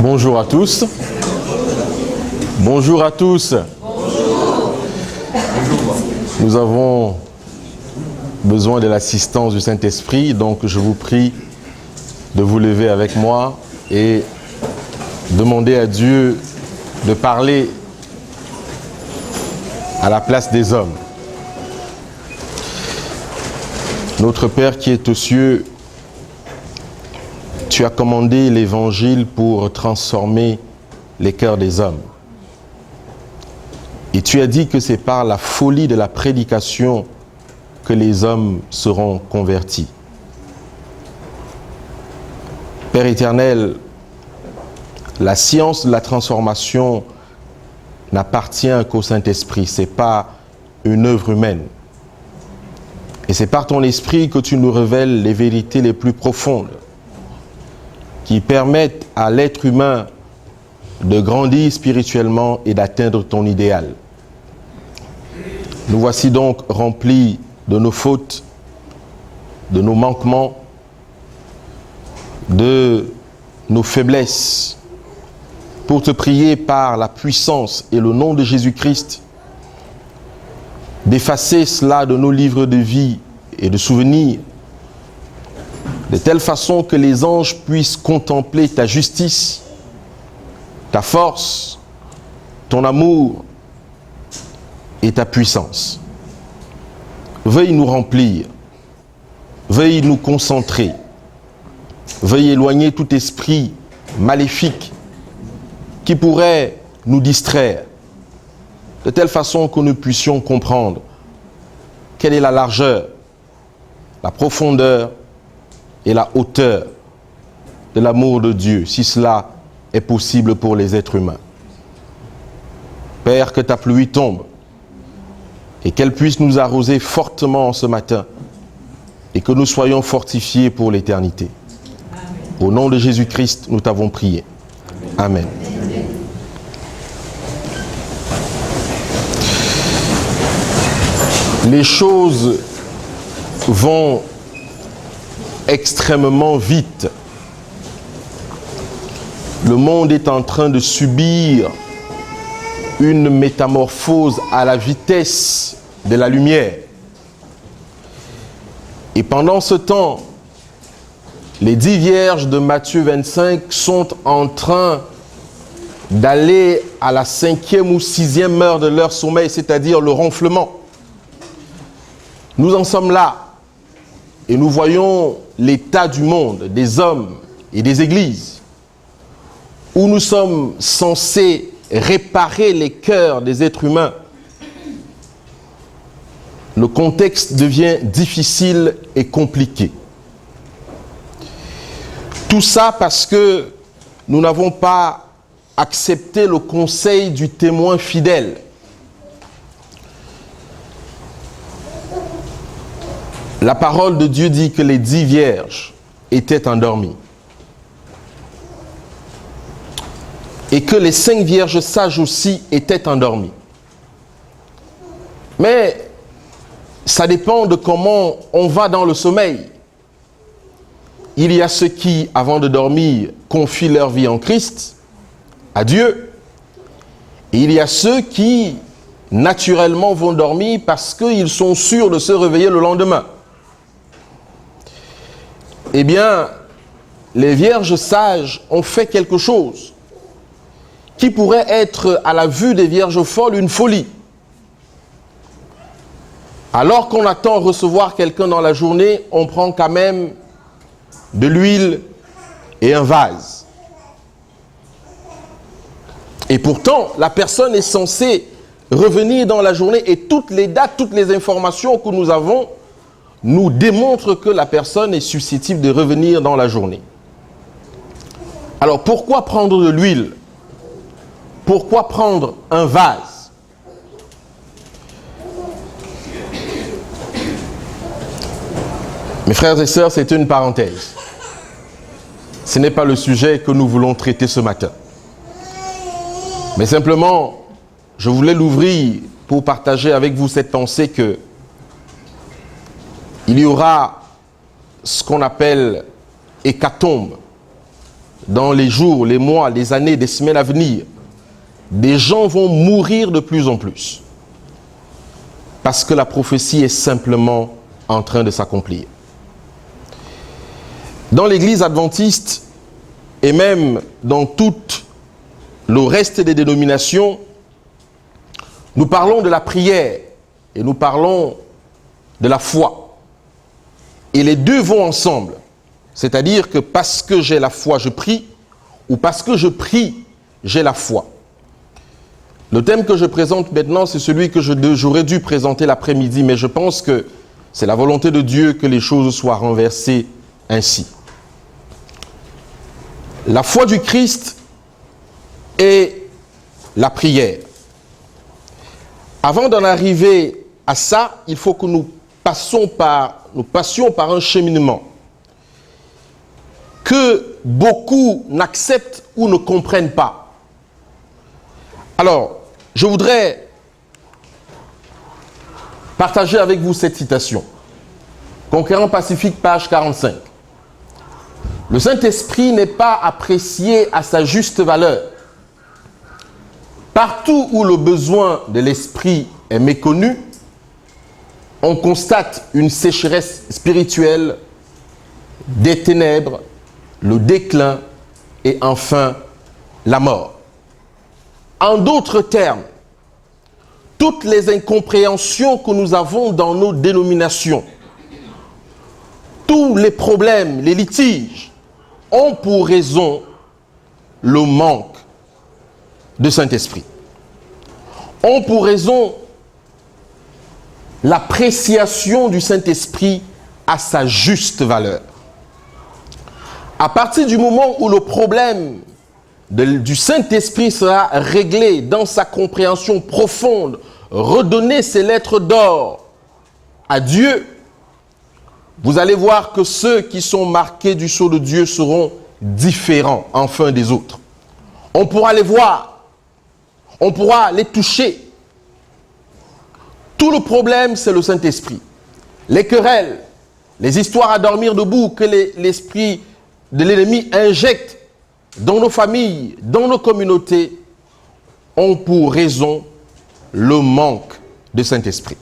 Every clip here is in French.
Bonjour à tous. Bonjour à tous. Nous avons besoin de l'assistance du Saint-Esprit, donc je vous prie de vous lever avec moi et demander à Dieu de parler à la place des hommes. Notre Père qui est aux cieux, tu as commandé l'évangile pour transformer les cœurs des hommes. Et tu as dit que c'est par la folie de la prédication que les hommes seront convertis. Père éternel, la science de la transformation n'appartient qu'au Saint-Esprit, ce n'est pas une œuvre humaine. Et c'est par ton esprit que tu nous révèles les vérités les plus profondes qui permettent à l'être humain de grandir spirituellement et d'atteindre ton idéal. Nous voici donc remplis de nos fautes, de nos manquements, de nos faiblesses, pour te prier par la puissance et le nom de Jésus-Christ, d'effacer cela de nos livres de vie et de souvenirs, de telle façon que les anges puissent contempler ta justice, ta force, ton amour et ta puissance. Veuille nous remplir, veuille nous concentrer, veuille éloigner tout esprit maléfique qui pourrait nous distraire, de telle façon que nous puissions comprendre quelle est la largeur, la profondeur et la hauteur de l'amour de Dieu, si cela est possible pour les êtres humains. Père, que ta pluie tombe et qu'elle puisse nous arroser fortement ce matin et que nous soyons fortifiés pour l'éternité. Au nom de Jésus-Christ, nous t'avons prié. Amen. Les choses vont extrêmement vite. Le monde est en train de subir une métamorphose à la vitesse de la lumière. Et pendant ce temps, les 10 vierges de Matthieu 25 sont en train d'aller à la 5e ou 6e heure de leur sommeil, c'est-à-dire le ronflement. Nous en sommes là et nous voyons l'état du monde, des hommes et des églises, où nous sommes censés réparer les cœurs des êtres humains. Le contexte devient difficile et compliqué. Tout ça parce que nous n'avons pas accepté le conseil du témoin fidèle. La parole de Dieu dit que les 10 vierges étaient endormies. Et que les 5 vierges sages aussi étaient endormies. Mais ça dépend de comment on va dans le sommeil. Il y a ceux qui, avant de dormir, confient leur vie en Christ, à Dieu. Et il y a ceux qui, naturellement, vont dormir parce qu'ils sont sûrs de se réveiller le lendemain. Eh bien, les vierges sages ont fait quelque chose qui pourrait être, à la vue des vierges folles, une folie. Alors qu'on attend recevoir quelqu'un dans la journée, on prend quand même de l'huile et un vase. Et pourtant, la personne est censée revenir dans la journée et toutes les dates, toutes les informations que nous avons nous démontrent que la personne est susceptible de revenir dans la journée. Alors pourquoi prendre de l'huile? Pourquoi prendre un vase? Mes frères et sœurs, c'est une parenthèse. Ce n'est pas le sujet que nous voulons traiter ce matin. Mais simplement, je voulais l'ouvrir pour partager avec vous cette pensée que il y aura ce qu'on appelle hécatombe, dans les jours, les mois, les années, les semaines à venir, des gens vont mourir de plus en plus. Parce que la prophétie est simplement en train de s'accomplir. Dans l'église adventiste, et même dans tout le reste des dénominations, nous parlons de la prière et nous parlons de la foi. Et les deux vont ensemble. C'est-à-dire que parce que j'ai la foi, je prie, ou parce que je prie, j'ai la foi. Le thème que je présente maintenant, c'est celui que j'aurais dû présenter l'après-midi, mais je pense que c'est la volonté de Dieu que les choses soient renversées ainsi. La foi du Christ et la prière. Avant d'en arriver à ça, il faut que nous passions par un cheminement que beaucoup n'acceptent ou ne comprennent pas. Alors, je voudrais partager avec vous cette citation. Conquérant Pacifique, page 45. Le Saint-Esprit n'est pas apprécié à sa juste valeur. Partout où le besoin de l'Esprit est méconnu, on constate une sécheresse spirituelle, des ténèbres, le déclin et enfin la mort. En d'autres termes, toutes les incompréhensions que nous avons dans nos dénominations, tous les problèmes, les litiges, ont pour raison le manque de Saint-Esprit. Ont pour raison l'appréciation du Saint-Esprit à sa juste valeur. À partir du moment où le problème du Saint-Esprit sera réglé dans sa compréhension profonde, redonner ses lettres d'or à Dieu, vous allez voir que ceux qui sont marqués du sceau de Dieu seront différents enfin des autres. On pourra les voir, on pourra les toucher. Tout le problème, c'est le Saint-Esprit. Les querelles, les histoires à dormir debout que l'esprit de l'ennemi injecte dans nos familles, dans nos communautés, ont pour raison le manque de Saint-Esprit.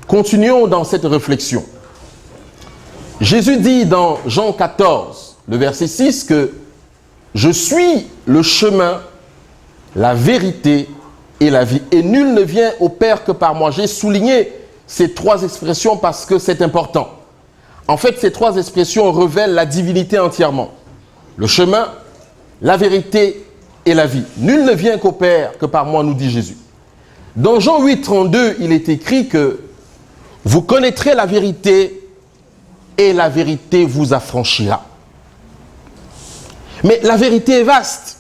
Continuons dans cette réflexion. Jésus dit dans Jean 14, le verset 6, que « Je suis le chemin, la vérité et la vie. Et nul ne vient au Père que par moi. » J'ai souligné ces trois expressions parce que c'est important. En fait, ces trois expressions révèlent la divinité entièrement. Le chemin, la vérité et la vie. Nul ne vient qu'au Père que par moi, nous dit Jésus. Dans Jean 8, 32, il est écrit que « Vous connaîtrez la vérité et la vérité vous affranchira. » Mais la vérité est vaste.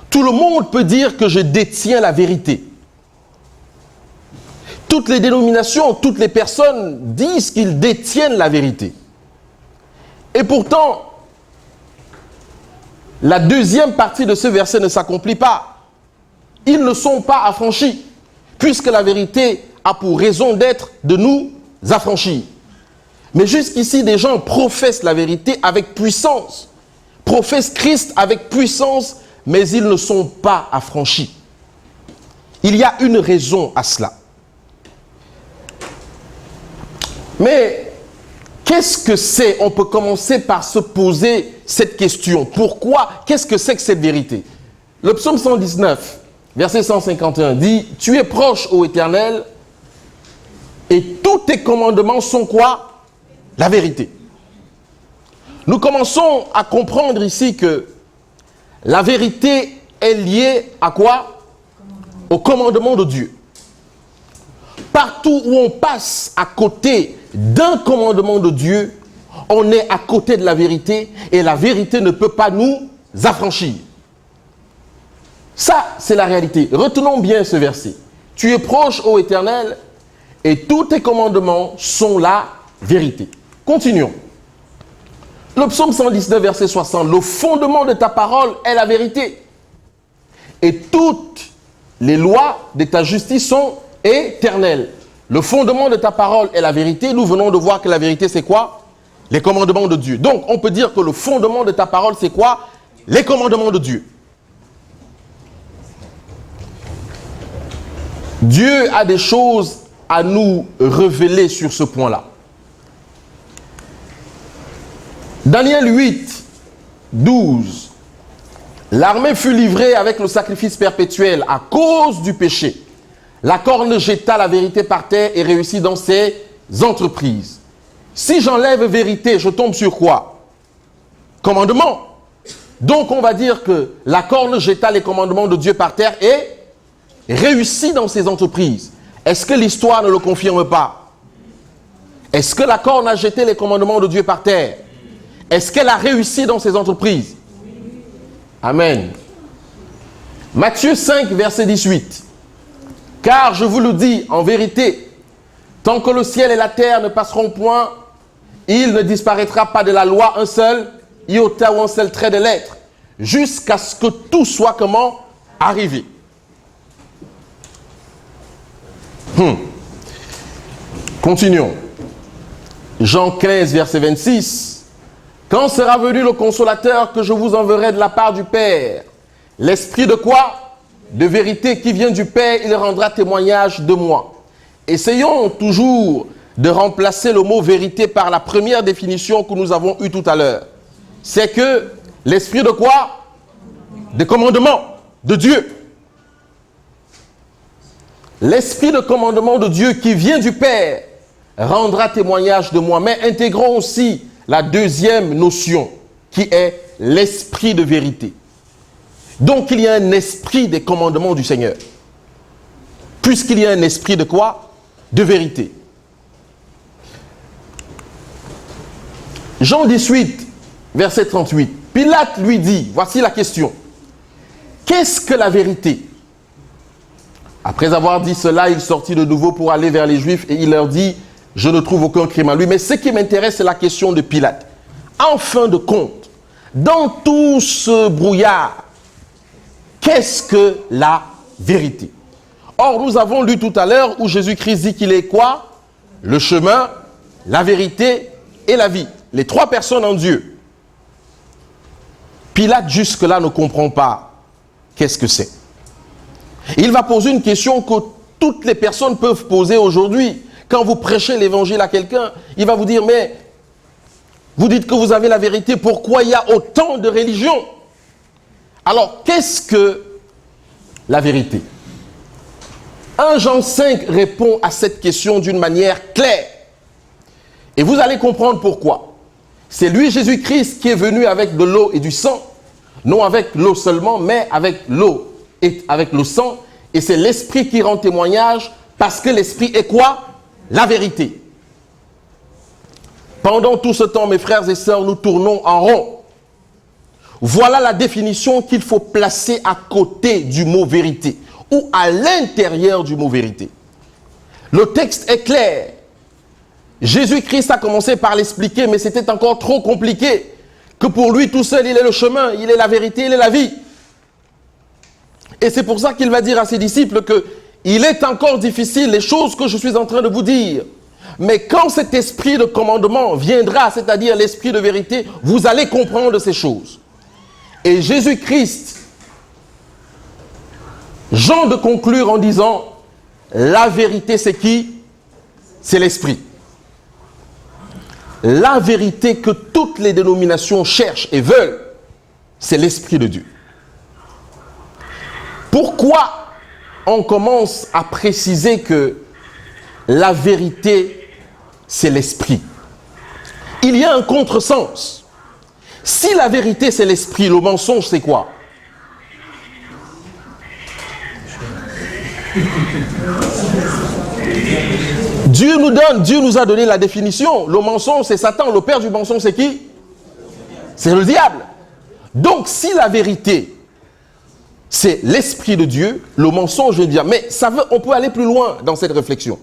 Tout le monde peut dire que je détiens la vérité. Toutes les dénominations, toutes les personnes disent qu'ils détiennent la vérité. Et pourtant, la deuxième partie de ce verset ne s'accomplit pas. Ils ne sont pas affranchis, puisque la vérité a pour raison d'être de nous affranchir. Mais jusqu'ici, des gens professent la vérité avec puissance, professent Christ avec puissance, mais ils ne sont pas affranchis. Il y a une raison à cela. Mais qu'est-ce que c'est? On peut commencer par se poser cette question. Pourquoi? Qu'est-ce que c'est que cette vérité? Le psaume 119, verset 151 dit « Tu es proche, ô Éternel, et tous tes commandements sont quoi? La vérité. » Nous commençons à comprendre ici que la vérité est liée à quoi? Au commandement de Dieu. Partout où on passe à côté d'un commandement de Dieu, on est à côté de la vérité et la vérité ne peut pas nous affranchir. Ça, c'est la réalité. Retenons bien ce verset. Tu es proche, ô Éternel, et tous tes commandements sont la vérité. Continuons. Le psaume 119, verset 60. Le fondement de ta parole est la vérité. Et toutes les lois de ta justice sont éternelles. Le fondement de ta parole est la vérité. Nous venons de voir que la vérité, c'est quoi? Les commandements de Dieu. Donc, on peut dire que le fondement de ta parole, c'est quoi? Les commandements de Dieu. Dieu a des choses à nous révéler sur ce point-là. Daniel 8, 12. L'armée fut livrée avec le sacrifice perpétuel à cause du péché. La corne jeta la vérité par terre et réussit dans ses entreprises. Si j'enlève vérité, je tombe sur quoi? Commandement. Donc on va dire que la corne jeta les commandements de Dieu par terre et réussit dans ses entreprises. Est-ce que l'histoire ne le confirme pas? Est-ce que la corne a jeté les commandements de Dieu par terre? Est-ce qu'elle a réussi dans ses entreprises? Amen. Matthieu 5, verset 18. Car je vous le dis en vérité, tant que le ciel et la terre ne passeront point, il ne disparaîtra pas de la loi un seul iota ou un seul trait de lettre, jusqu'à ce que tout soit comment? Arrivé. Continuons. Jean 15, verset 26. Quand sera venu le consolateur que je vous enverrai de la part du Père, l'esprit de quoi? De vérité qui vient du Père, il rendra témoignage de moi. Essayons toujours de remplacer le mot vérité par la première définition que nous avons eue tout à l'heure. C'est que l'esprit de quoi? Des commandements de Dieu. L'esprit de commandement de Dieu qui vient du Père rendra témoignage de moi. Mais intégrons aussi la deuxième notion qui est l'esprit de vérité. Donc il y a un esprit des commandements du Seigneur. Puisqu'il y a un esprit de quoi? De vérité. Jean 18, verset 38. Pilate lui dit, voici la question. Qu'est-ce que la vérité? Après avoir dit cela, il sortit de nouveau pour aller vers les Juifs et il leur dit, je ne trouve aucun crime en lui. Mais ce qui m'intéresse, c'est la question de Pilate. En fin de compte, dans tout ce brouillard, qu'est-ce que la vérité? Or, nous avons lu tout à l'heure où Jésus-Christ dit qu'il est quoi? Le chemin, la vérité et la vie. Les trois personnes en Dieu. Pilate, jusque-là, ne comprend pas qu'est-ce que c'est. Il va poser une question que toutes les personnes peuvent poser aujourd'hui. Quand vous prêchez l'évangile à quelqu'un, il va vous dire, mais vous dites que vous avez la vérité, pourquoi il y a autant de religions? Alors, qu'est-ce que la vérité? 1 Jean 5 répond à cette question d'une manière claire. Et vous allez comprendre pourquoi. C'est lui, Jésus-Christ, qui est venu avec de l'eau et du sang. Non avec l'eau seulement, mais avec l'eau et avec le sang. Et c'est l'Esprit qui rend témoignage, parce que l'Esprit est quoi? La vérité. Pendant tout ce temps, mes frères et sœurs, nous tournons en rond. Voilà la définition qu'il faut placer à côté du mot vérité ou à l'intérieur du mot vérité. Le texte est clair. Jésus-Christ a commencé par l'expliquer, mais c'était encore trop compliqué que pour lui tout seul, il est le chemin, il est la vérité, il est la vie. Et c'est pour ça qu'il va dire à ses disciples que il est encore difficile les choses que je suis en train de vous dire. Mais quand cet esprit de commandement viendra, c'est-à-dire l'esprit de vérité, vous allez comprendre ces choses. Et Jésus-Christ, Jean de conclure en disant, la vérité c'est qui? C'est l'esprit. La vérité que toutes les dénominations cherchent et veulent, c'est l'esprit de Dieu. Pourquoi on commence à préciser que la vérité, c'est l'esprit? Il y a un contresens. Si la vérité, c'est l'esprit, le mensonge, c'est quoi? Dieu nous a donné la définition. Le mensonge, c'est Satan. Le père du mensonge, c'est qui? C'est le diable. Donc, si la vérité, c'est l'esprit de Dieu, le mensonge veut dire. Mais on peut aller plus loin dans cette réflexion.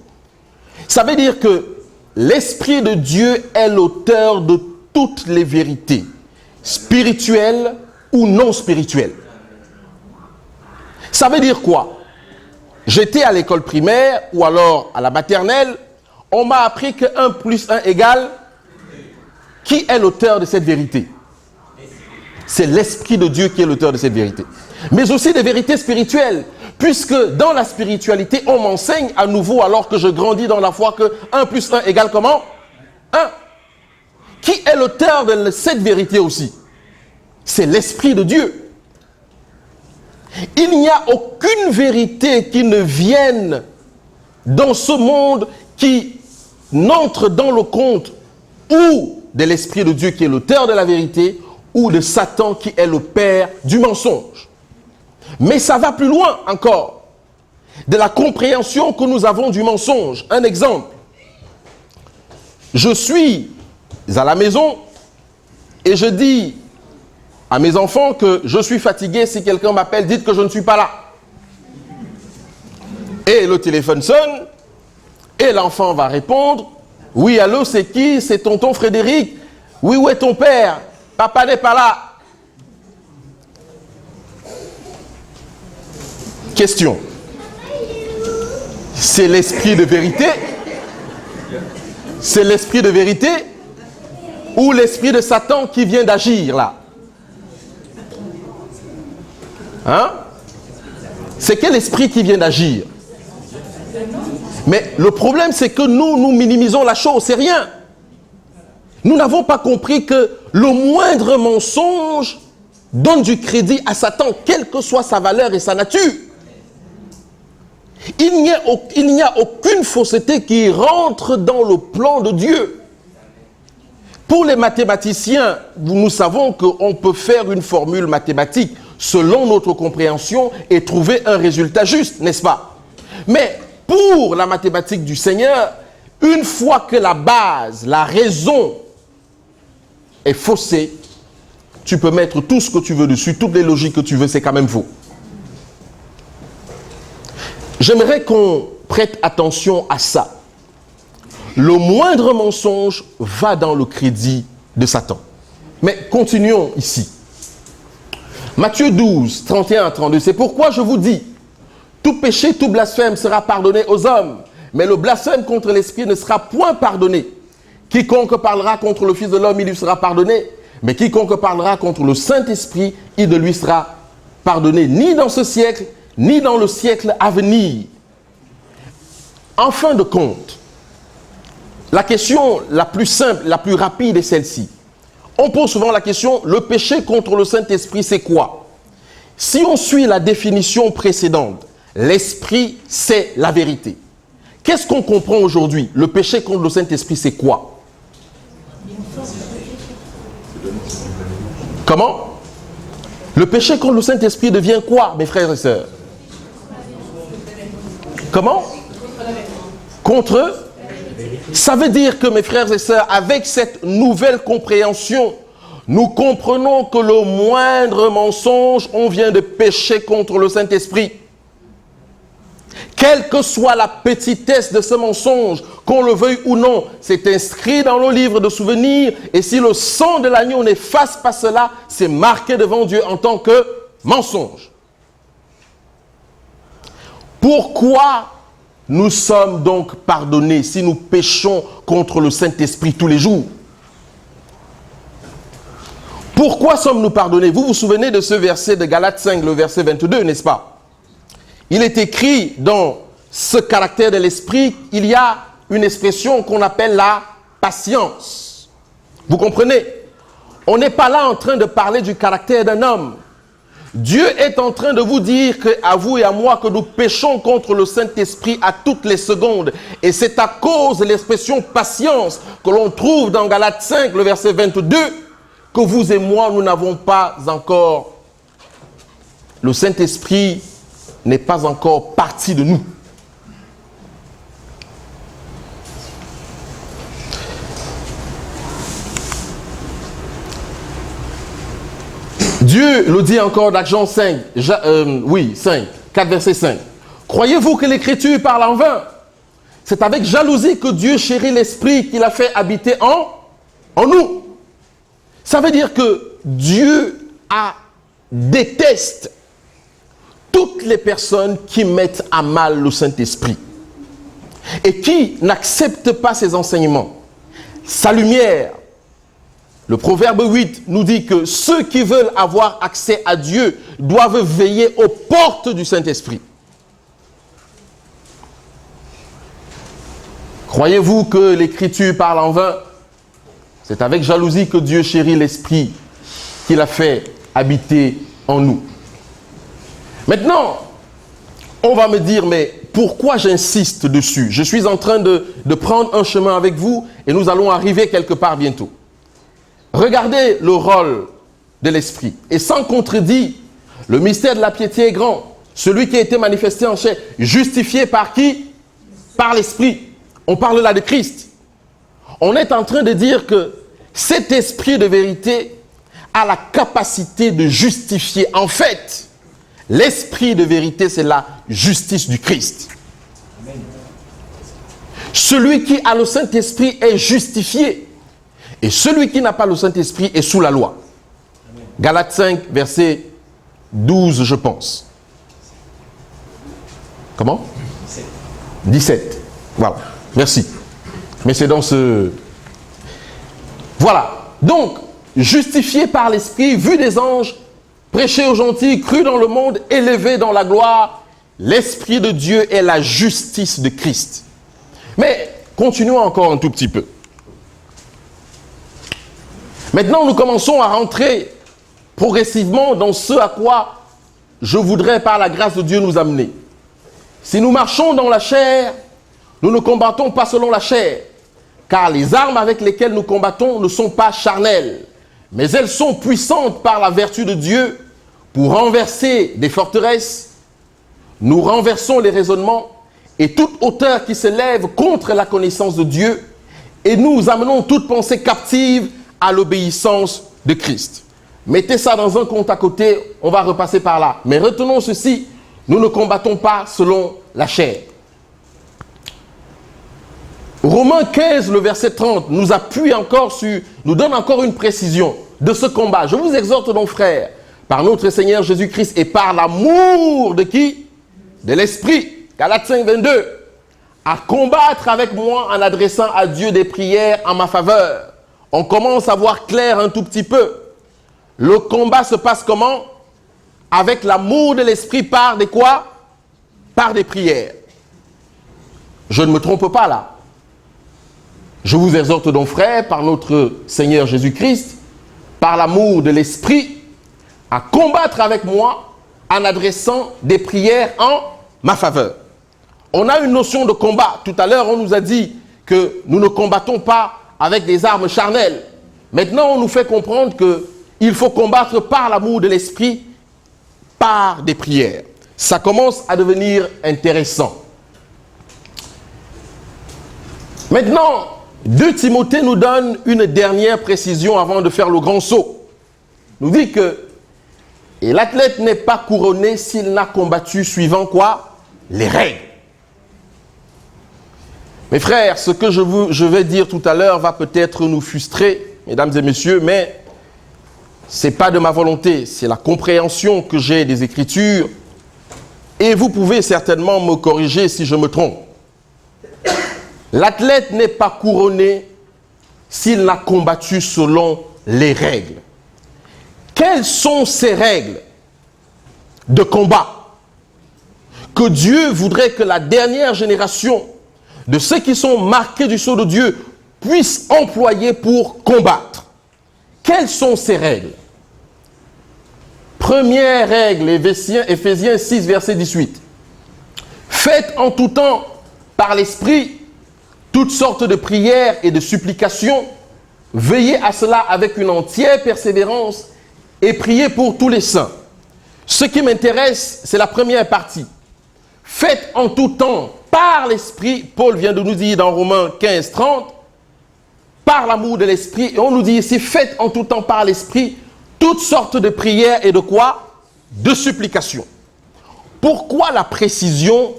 Ça veut dire que l'esprit de Dieu est l'auteur de toutes les vérités, spirituelles ou non spirituelles. Ça veut dire quoi? J'étais à l'école primaire ou alors à la maternelle, on m'a appris que 1 plus 1 égale Qui est l'auteur de cette vérité? C'est l'Esprit de Dieu qui est l'auteur de cette vérité. Mais aussi des vérités spirituelles, puisque dans la spiritualité, on m'enseigne à nouveau, alors que je grandis dans la foi, que 1 plus 1 égale comment? 1. Qui est l'auteur de cette vérité aussi? C'est l'Esprit de Dieu. Il n'y a aucune vérité qui ne vienne dans ce monde qui n'entre dans le compte ou de l'Esprit de Dieu qui est l'auteur de la vérité, ou de Satan qui est le père du mensonge. Mais ça va plus loin encore, de la compréhension que nous avons du mensonge. Un exemple, je suis à la maison et je dis à mes enfants que je suis fatigué. Si quelqu'un m'appelle, dites que je ne suis pas là. Et le téléphone sonne et l'enfant va répondre, oui, allô, c'est qui? C'est tonton Frédéric. Oui, où est ton père? Papa n'est pas là. Question. C'est l'esprit de vérité? C'est l'esprit de vérité ou l'esprit de Satan qui vient d'agir là? Hein? C'est quel esprit qui vient d'agir? Mais le problème, c'est que nous minimisons la chose, c'est rien. Nous n'avons pas compris que le moindre mensonge donne du crédit à Satan, quelle que soit sa valeur et sa nature. Il n'y a aucune fausseté qui rentre dans le plan de Dieu. Pour les mathématiciens, nous savons qu'on peut faire une formule mathématique selon notre compréhension et trouver un résultat juste, n'est-ce pas? Mais pour la mathématique du Seigneur, une fois que la base, la raison est faussée, tu peux mettre tout ce que tu veux dessus, toutes les logiques que tu veux, c'est quand même faux. J'aimerais qu'on prête attention à ça. Le moindre mensonge va dans le crédit de Satan. Mais continuons ici. Matthieu 12, 31 à 32, c'est pourquoi je vous dis, tout péché, tout blasphème sera pardonné aux hommes, mais le blasphème contre l'Esprit ne sera point pardonné. Quiconque parlera contre le Fils de l'homme, il lui sera pardonné, mais quiconque parlera contre le Saint-Esprit, il ne lui sera pardonné, ni dans ce siècle, ni dans le siècle à venir. En fin de compte, la question la plus simple, la plus rapide est celle-ci. On pose souvent la question, le péché contre le Saint-Esprit, c'est quoi? Si on suit la définition précédente, l'Esprit, c'est la vérité. Qu'est-ce qu'on comprend aujourd'hui? Le péché contre le Saint-Esprit, c'est quoi? Comment? Le péché contre le Saint-Esprit devient quoi, mes frères et sœurs? Comment? Contre? Ça veut dire que, mes frères et sœurs, avec cette nouvelle compréhension, nous comprenons que le moindre mensonge, on vient de pécher contre le Saint-Esprit. Quelle que soit la petitesse de ce mensonge, qu'on le veuille ou non, c'est inscrit dans le livre de souvenirs. Et si le sang de l'agneau n'efface pas cela, c'est marqué devant Dieu en tant que mensonge. Pourquoi nous sommes donc pardonnés si nous péchons contre le Saint-Esprit tous les jours? Pourquoi sommes-nous pardonnés? Vous vous souvenez de ce verset de Galates 5, le verset 22, n'est-ce pas? Il est écrit dans ce caractère de l'esprit, il y a une expression qu'on appelle la patience. Vous comprenez? On n'est pas là en train de parler du caractère d'un homme. Dieu est en train de vous dire qu'à vous et à moi que nous péchons contre le Saint-Esprit à toutes les secondes. Et c'est à cause de l'expression patience que l'on trouve dans Galates 5, le verset 22, que vous et moi, nous n'avons pas encore, le Saint-Esprit n'est pas encore parti de nous. Dieu le dit encore dans Jean 5, 4 verset 5. Croyez-vous que l'Écriture parle en vain? C'est avec jalousie que Dieu chérit l'Esprit qu'il a fait habiter en nous. Ça veut dire que Dieu déteste toutes les personnes qui mettent à mal le Saint-Esprit et qui n'acceptent pas ses enseignements, sa lumière, Le Proverbe 8 nous dit que ceux qui veulent avoir accès à Dieu doivent veiller aux portes du Saint-Esprit. Croyez-vous que l'Écriture parle en vain? C'est avec jalousie que Dieu chérit l'Esprit qu'il a fait habiter en nous. Maintenant, on va me dire, mais pourquoi j'insiste dessus? Je suis en train de prendre un chemin avec vous et nous allons arriver quelque part bientôt. Regardez le rôle de l'Esprit. Et sans contredit, le mystère de la piété est grand. Celui qui a été manifesté en chair, justifié par qui? Par l'Esprit. On parle là de Christ. On est en train de dire que cet esprit de vérité a la capacité de justifier. En fait, l'esprit de vérité, c'est la justice du Christ. Amen. Celui qui a le Saint-Esprit est justifié. Et celui qui n'a pas le Saint-Esprit est sous la loi. Amen. Galates 5, verset 12, je pense. Comment? 17. Voilà. Merci. Mais c'est dans ce... Voilà. Donc, justifié par l'Esprit, vu des anges, prêché aux gentils, cru dans le monde, élevé dans la gloire, l'Esprit de Dieu est la justice de Christ. Mais, continuons encore un tout petit peu. Maintenant, nous commençons à rentrer progressivement dans ce à quoi je voudrais, par la grâce de Dieu, nous amener. Si nous marchons dans la chair, nous ne combattons pas selon la chair, car les armes avec lesquelles nous combattons ne sont pas charnelles, mais elles sont puissantes par la vertu de Dieu pour renverser des forteresses. Nous renversons les raisonnements et toute hauteur qui s'élève contre la connaissance de Dieu, et nous amenons toute pensée captive à l'obéissance de Christ. Mettez ça dans un compte à côté, on va repasser par là. Mais retenons ceci, nous ne combattons pas selon la chair. Romains 15, le verset 30, nous appuie encore sur, nous donne encore une précision de ce combat. Je vous exhorte donc, frères, par notre Seigneur Jésus-Christ et par l'amour de qui? De l'Esprit. Galates 5, 22. À combattre avec moi en adressant à Dieu des prières en ma faveur. On commence à voir clair un tout petit peu. Le combat se passe comment? Avec l'amour de l'Esprit par des quoi? Par des prières. Je ne me trompe pas là. Je vous exhorte donc, frères, par notre Seigneur Jésus-Christ, par l'amour de l'Esprit, à combattre avec moi en adressant des prières en ma faveur. On a une notion de combat. Tout à l'heure, on nous a dit que nous ne combattons pas avec des armes charnelles. Maintenant, on nous fait comprendre qu'il faut combattre par l'amour de l'Esprit, par des prières. Ça commence à devenir intéressant. Maintenant, 2 Timothée nous donne une dernière précision avant de faire le grand saut. Nous dit que et l'athlète n'est pas couronné s'il n'a combattu suivant quoi? Les règles. Mes frères, ce que je vais dire tout à l'heure va peut-être nous frustrer, mesdames et messieurs, mais ce n'est pas de ma volonté, c'est la compréhension que j'ai des Écritures. Et vous pouvez certainement me corriger si je me trompe. L'athlète n'est pas couronné s'il n'a combattu selon les règles. Quelles sont ces règles de combat que Dieu voudrait que la dernière génération de ceux qui sont marqués du sceau de Dieu puissent employer pour combattre? Quelles sont ces règles? Première règle, Éphésiens 6, verset 18. Faites en tout temps par l'Esprit toutes sortes de prières et de supplications. Veillez à cela avec une entière persévérance et priez pour tous les saints. Ce qui m'intéresse, c'est la première partie. Faites en tout temps par l'Esprit. Paul vient de nous dire dans Romains 15, 30, par l'amour de l'Esprit. Et on nous dit ici, faites en tout temps par l'Esprit toutes sortes de prières et de quoi? De supplications. Pourquoi la précision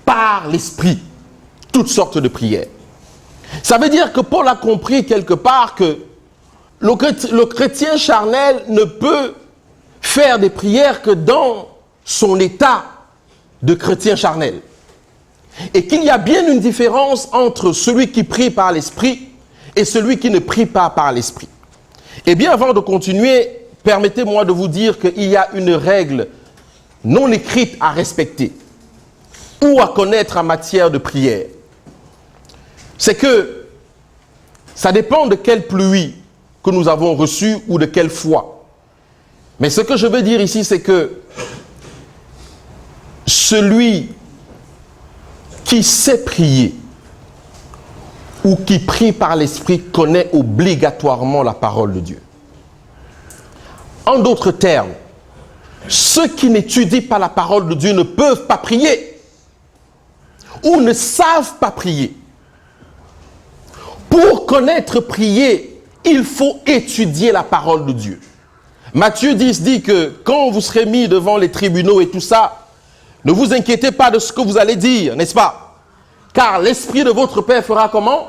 par l'Esprit? Toutes sortes de prières. Ça veut dire que Paul a compris quelque part que le chrétien charnel ne peut faire des prières que dans son état de chrétien charnel. Et qu'il y a bien une différence entre celui qui prie par l'Esprit et celui qui ne prie pas par l'esprit. Eh bien, avant de continuer, permettez-moi de vous dire qu'il y a une règle non écrite à respecter ou à connaître en matière de prière. C'est que ça dépend de quelle pluie que nous avons reçue ou de quelle foi. Mais ce que je veux dire ici, c'est que celui qui sait prier ou qui prie par l'esprit connaît obligatoirement la parole de Dieu. En d'autres termes, ceux qui n'étudient pas la parole de Dieu ne peuvent pas prier ou ne savent pas prier. Pour connaître prier, il faut étudier la parole de Dieu. Matthieu 10 dit que quand vous serez mis devant les tribunaux et tout ça, ne vous inquiétez pas de ce que vous allez dire, n'est-ce pas? Car l'Esprit de votre Père fera comment?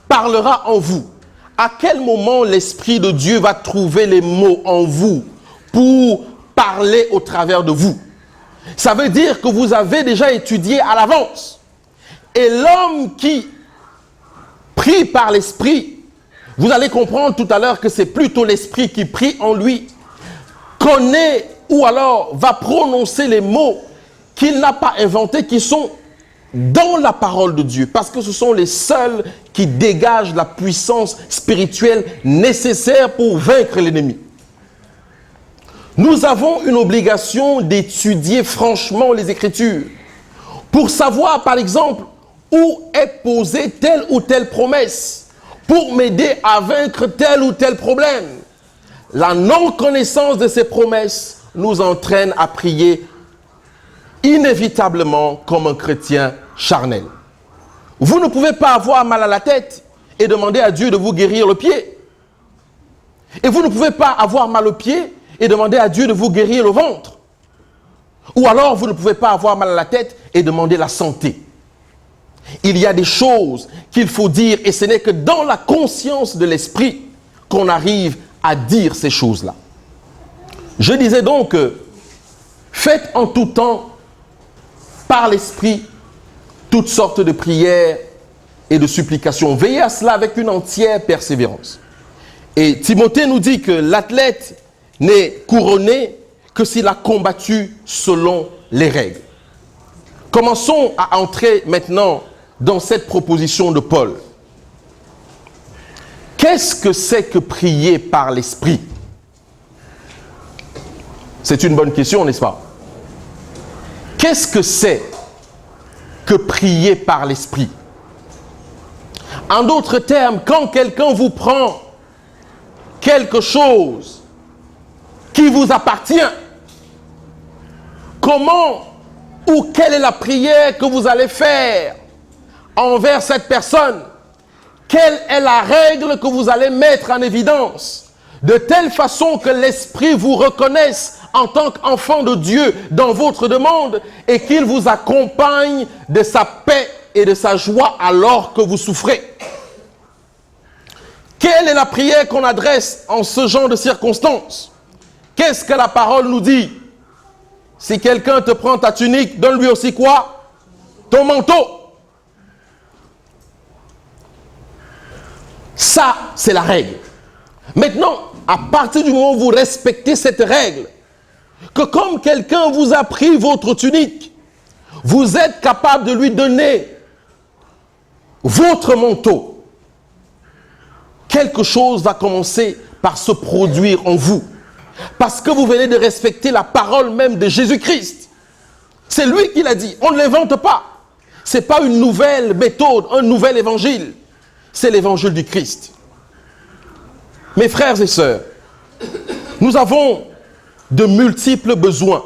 Parlera en vous. À quel moment l'Esprit de Dieu va trouver les mots en vous pour parler au travers de vous? Ça veut dire que vous avez déjà étudié à l'avance. Et l'homme qui prie par l'Esprit, vous allez comprendre tout à l'heure que c'est plutôt l'Esprit qui prie en lui, connaît ou alors va prononcer les mots qu'il n'a pas inventés, qui sont dans la parole de Dieu, parce que ce sont les seuls qui dégagent la puissance spirituelle nécessaire pour vaincre l'ennemi. Nous avons une obligation d'étudier franchement les Écritures pour savoir, par exemple, où est posée telle ou telle promesse, pour m'aider à vaincre tel ou tel problème. La non-connaissance de ces promesses nous entraîne à prier inévitablement comme un chrétien charnel. Vous ne pouvez pas avoir mal à la tête et demander à Dieu de vous guérir le pied. Et vous ne pouvez pas avoir mal au pied et demander à Dieu de vous guérir le ventre. Ou alors vous ne pouvez pas avoir mal à la tête et demander la santé. Il y a des choses qu'il faut dire et ce n'est que dans la conscience de l'esprit qu'on arrive à dire ces choses-là. Je disais donc que faites en tout temps par l'esprit toutes sortes de prières et de supplications. Veillez à cela avec une entière persévérance. Et Timothée nous dit que l'athlète n'est couronné que s'il a combattu selon les règles. Commençons à entrer maintenant dans cette proposition de Paul. Qu'est-ce que c'est que prier par l'esprit? C'est une bonne question, n'est-ce pas? Qu'est-ce que c'est que prier par l'esprit? En d'autres termes, quand quelqu'un vous prend quelque chose qui vous appartient, comment ou quelle est la prière que vous allez faire envers cette personne? Quelle est la règle que vous allez mettre en évidence de telle façon que l'Esprit vous reconnaisse en tant qu'enfant de Dieu dans votre demande et qu'il vous accompagne de sa paix et de sa joie alors que vous souffrez? Quelle est la prière qu'on adresse en ce genre de circonstances? Qu'est-ce que la parole nous dit? Si quelqu'un te prend ta tunique, donne-lui aussi quoi? Ton manteau. Ça, c'est la règle. Maintenant, à partir du moment où vous respectez cette règle, que comme quelqu'un vous a pris votre tunique, vous êtes capable de lui donner votre manteau, quelque chose va commencer par se produire en vous. Parce que vous venez de respecter la parole même de Jésus-Christ. C'est lui qui l'a dit. On ne l'invente pas. Ce n'est pas une nouvelle méthode, un nouvel évangile. C'est l'évangile du Christ. Mes frères et sœurs, nous avons de multiples besoins.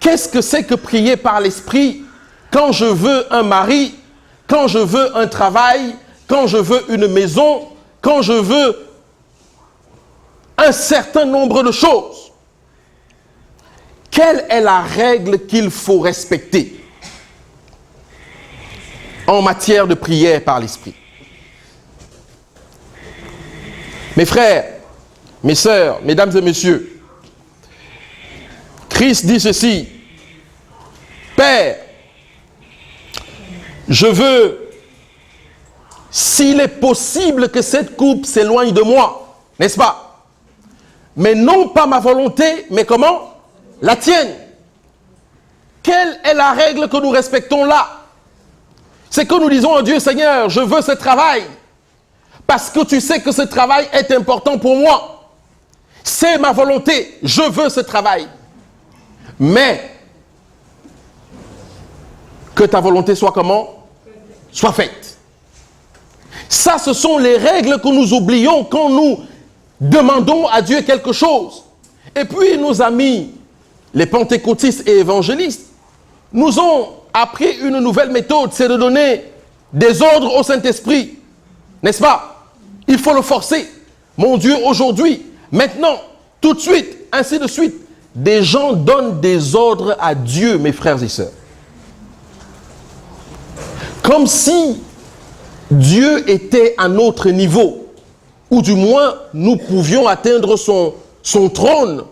Qu'est-ce que c'est que prier par l'esprit quand je veux un mari, quand je veux un travail, quand je veux une maison, quand je veux un certain nombre de choses? Quelle est la règle qu'il faut respecter en matière de prière par l'esprit? Mes frères, mes sœurs, mesdames et messieurs, Christ dit ceci: Père, je veux s'il est possible que cette coupe s'éloigne de moi, n'est-ce pas? Mais non pas ma volonté, mais comment? La tienne. Quelle est la règle que nous respectons là? C'est que nous disons à Dieu, Seigneur, je veux ce travail, parce que tu sais que ce travail est important pour moi. C'est ma volonté, je veux ce travail. Mais, que ta volonté soit comment? Soit faite. Ça, ce sont les règles que nous oublions quand nous demandons à Dieu quelque chose. Et puis, nos amis, les pentecôtistes et évangélistes, nous ont appris une nouvelle méthode, c'est de donner des ordres au Saint-Esprit. N'est-ce pas? Il faut le forcer. Mon Dieu, aujourd'hui, maintenant, tout de suite, ainsi de suite. Des gens donnent des ordres à Dieu, mes frères et sœurs. Comme si Dieu était à notre niveau, ou du moins nous pouvions atteindre son trône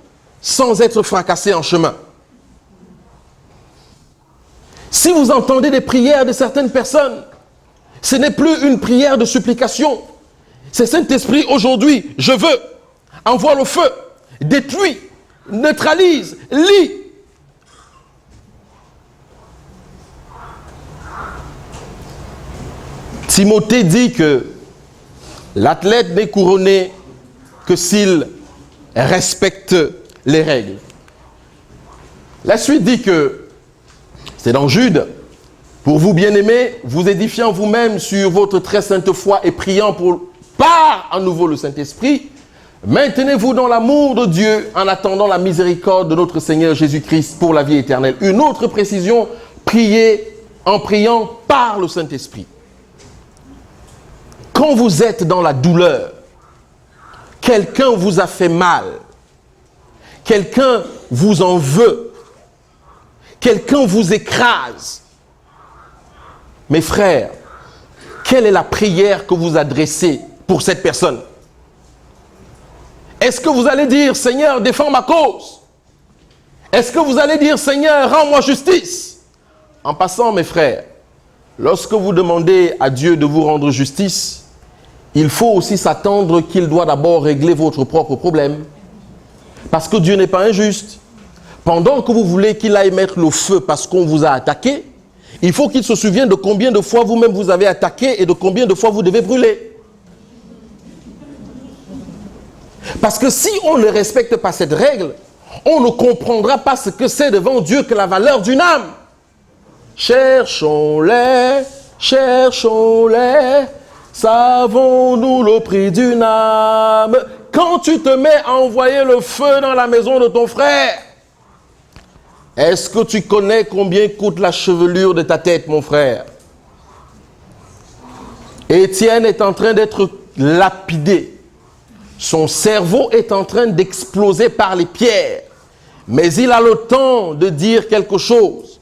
sans être fracassés en chemin. Si vous entendez des prières de certaines personnes, ce n'est plus une prière de supplication. C'est Saint-Esprit, aujourd'hui, je veux, envoie le feu, détruis, neutralise, lie. Timothée dit que l'athlète n'est couronné que s'il respecte les règles. La suite dit que, c'est dans Jude, pour vous bien-aimés, vous édifiant vous-même sur votre très sainte foi et priant par à nouveau le Saint-Esprit, maintenez-vous dans l'amour de Dieu en attendant la miséricorde de notre Seigneur Jésus-Christ pour la vie éternelle. Une autre précision, priez en priant par le Saint-Esprit. Quand vous êtes dans la douleur, quelqu'un vous a fait mal, quelqu'un vous en veut, quelqu'un vous écrase. Mes frères, quelle est la prière que vous adressez pour cette personne? Est-ce que vous allez dire, Seigneur, défends ma cause? Est-ce que vous allez dire, Seigneur, rends-moi justice? En passant, mes frères, lorsque vous demandez à Dieu de vous rendre justice, il faut aussi s'attendre qu'il doit d'abord régler votre propre problème. Parce que Dieu n'est pas injuste. Pendant que vous voulez qu'il aille mettre le feu parce qu'on vous a attaqué, il faut qu'il se souvienne de combien de fois vous-même vous avez attaqué et de combien de fois vous devez brûler. Parce que si on ne respecte pas cette règle, on ne comprendra pas ce que c'est devant Dieu que la valeur d'une âme. Cherchons-les, cherchons-les, savons-nous le prix d'une âme? Quand tu te mets à envoyer le feu dans la maison de ton frère, est-ce que tu connais combien coûte la chevelure de ta tête, mon frère? Étienne est en train d'être lapidé. Son cerveau est en train d'exploser par les pierres. Mais il a le temps de dire quelque chose.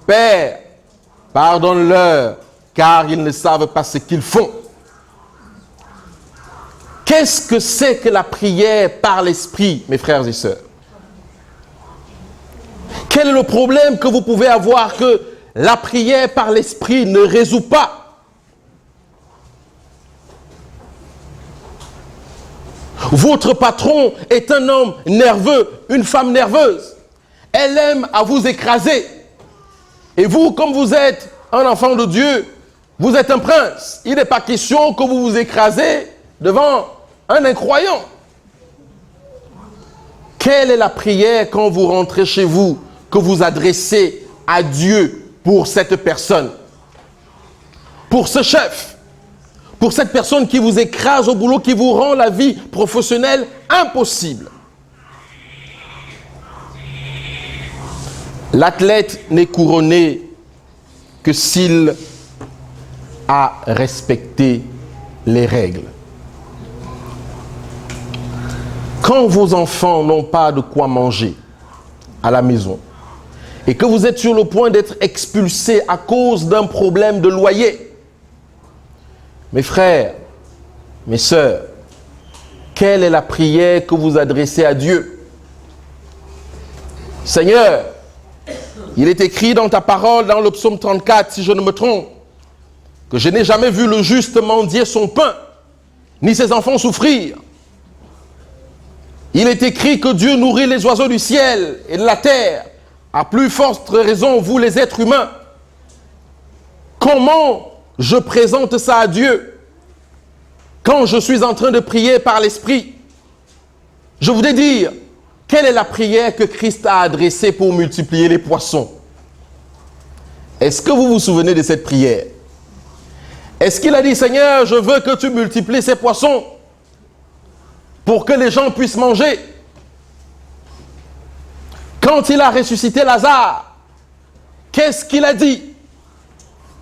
Père, pardonne-leur, car ils ne savent pas ce qu'ils font. Qu'est-ce que c'est que la prière par l'esprit, mes frères et sœurs? Quel est le problème que vous pouvez avoir que la prière par l'esprit ne résout pas? Votre patron est un homme nerveux, une femme nerveuse. Elle aime à vous écraser. Et vous, comme vous êtes un enfant de Dieu, vous êtes un prince. Il n'est pas question que vous vous écrasez devant un incroyant. Quelle est la prière quand vous rentrez chez vous que vous adressez à Dieu pour cette personne, pour ce chef, pour cette personne qui vous écrase au boulot, qui vous rend la vie professionnelle impossible? L'athlète n'est couronné que s'il a respecté les règles. Quand vos enfants n'ont pas de quoi manger à la maison et que vous êtes sur le point d'être expulsé à cause d'un problème de loyer, mes frères, mes sœurs, quelle est la prière que vous adressez à Dieu? Seigneur, il est écrit dans ta parole, dans le psaume 34, si je ne me trompe, que je n'ai jamais vu le juste mendier son pain, ni ses enfants souffrir. Il est écrit que Dieu nourrit les oiseaux du ciel et de la terre. À plus forte raison, vous les êtres humains. Comment je présente ça à Dieu quand je suis en train de prier par l'Esprit? Je voudrais dire, quelle est la prière que Christ a adressée pour multiplier les poissons? Est-ce que vous vous souvenez de cette prière? Est-ce qu'il a dit, Seigneur, je veux que tu multiplies ces poissons pour que les gens puissent manger? Quand il a ressuscité Lazare, qu'est-ce qu'il a dit?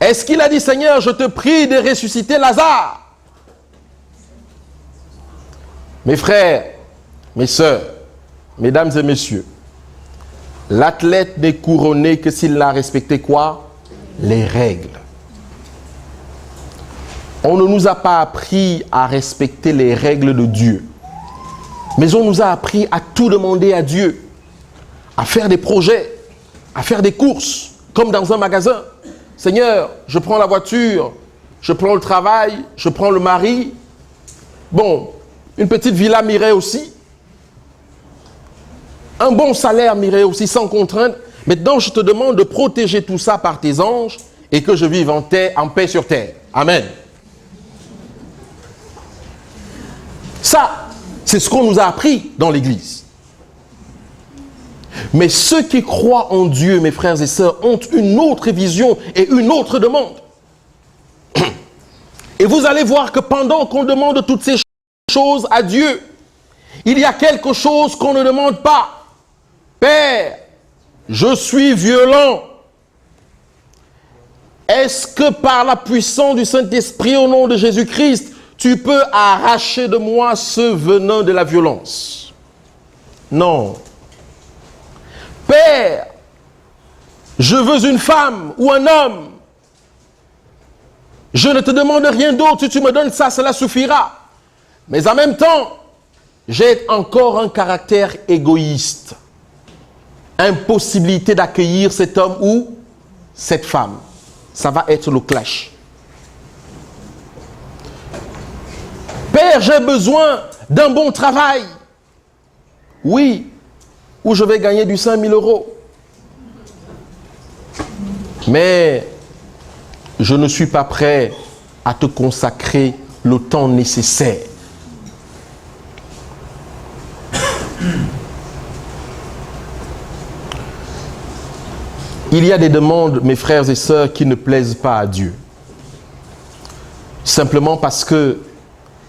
Est-ce qu'il a dit, Seigneur, je te prie de ressusciter Lazare? Mes frères, mes sœurs, mesdames et messieurs, l'athlète n'est couronné que s'il a respecté quoi? Les règles. On ne nous a pas appris à respecter les règles de Dieu, mais on nous a appris à tout demander à Dieu, à faire des projets, à faire des courses, comme dans un magasin. Seigneur, je prends la voiture, je prends le travail, je prends le mari. Bon, une petite villa m'irait aussi. Un bon salaire m'irait aussi sans contrainte. Maintenant, je te demande de protéger tout ça par tes anges et que je vive en paix sur terre. Amen. Ça, c'est ce qu'on nous a appris dans l'Église. Mais ceux qui croient en Dieu, mes frères et sœurs, ont une autre vision et une autre demande. Et vous allez voir que pendant qu'on demande toutes ces choses à Dieu, il y a quelque chose qu'on ne demande pas. Père, je suis violent. Est-ce que par la puissance du Saint-Esprit, au nom de Jésus-Christ, tu peux arracher de moi ce venin de la violence? Non. Père, je veux une femme ou un homme. Je ne te demande rien d'autre. Si tu me donnes ça, cela suffira. Mais en même temps, j'ai encore un caractère égoïste. Impossibilité d'accueillir cet homme ou cette femme. Ça va être le clash. Père, j'ai besoin d'un bon travail. Oui, où je vais gagner du 5 000 €. Mais je ne suis pas prêt à te consacrer le temps nécessaire. Il y a des demandes, mes frères et sœurs, qui ne plaisent pas à Dieu. Simplement parce que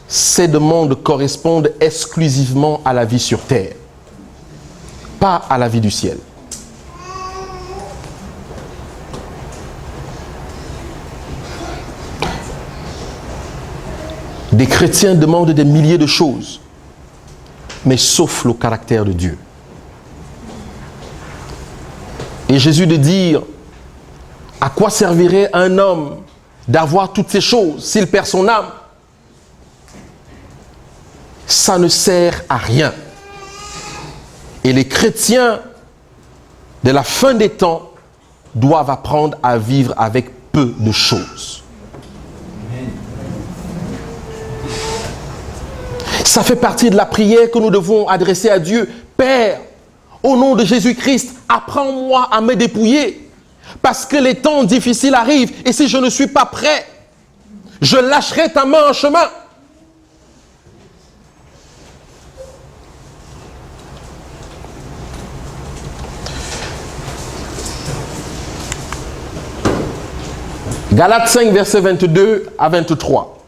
ces demandes correspondent exclusivement à la vie sur terre, pas à la vie du ciel. Des chrétiens demandent des milliers de choses, mais sauf le caractère de Dieu. Et Jésus de dire, à quoi servirait un homme d'avoir toutes ces choses s'il perd son âme? Ça ne sert à rien. Et les chrétiens de la fin des temps doivent apprendre à vivre avec peu de choses. Ça fait partie de la prière que nous devons adresser à Dieu. Père, au nom de Jésus-Christ, apprends-moi à me dépouiller. Parce que les temps difficiles arrivent. Et si je ne suis pas prêt, je lâcherai ta main en chemin. Galates 5, versets 22 à 23.